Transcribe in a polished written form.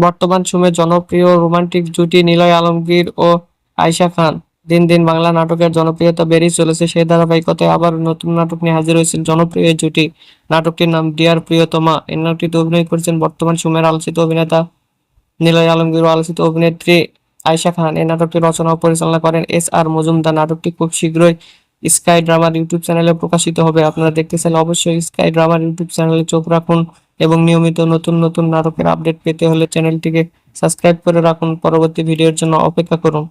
বর্তমান সময়ে জনপ্রিয় রোমান্টিক জুটি নিলয় আলমগীর ও আয়েশা খান। দিন দিন বাংলা নাটকের জনপ্রিয়তা বেড়েই চলেছে। সেই ধারাবাহিকতায় আবার নতুন নাটক নিয়ে হাজির হয়েছেন জনপ্রিয় এই জুটি। নাটকটির নাম ডিয়ার প্রিয়তমা। এই নাটকটিতে অভিনয় করেছেন বর্তমান সময়ের আলোচিত অভিনেতা নিলয় আলমগীর ও আলোচিত অভিনেত্রী আয়েশা খান। এই নাটকটি রচনা ও পরিচালনা করেন আর মজুমদার। নাটকটি খুব শীঘ্রই স্কাই ড্রামার ইউটিউব চ্যানেলে প্রকাশিত হবে। আপনারা দেখতে চাইলে অবশ্যই স্কাই ড্রামার ইউটিউব চ্যানেলে চোখ রাখুন এবং নিয়মিত নতুন নতুন নাটকের আপডেট পেতে হলে চ্যানেলটিকে সাবস্ক্রাইব করে রাখুন। পরবর্তী ভিডিওর জন্য অপেক্ষা করুন।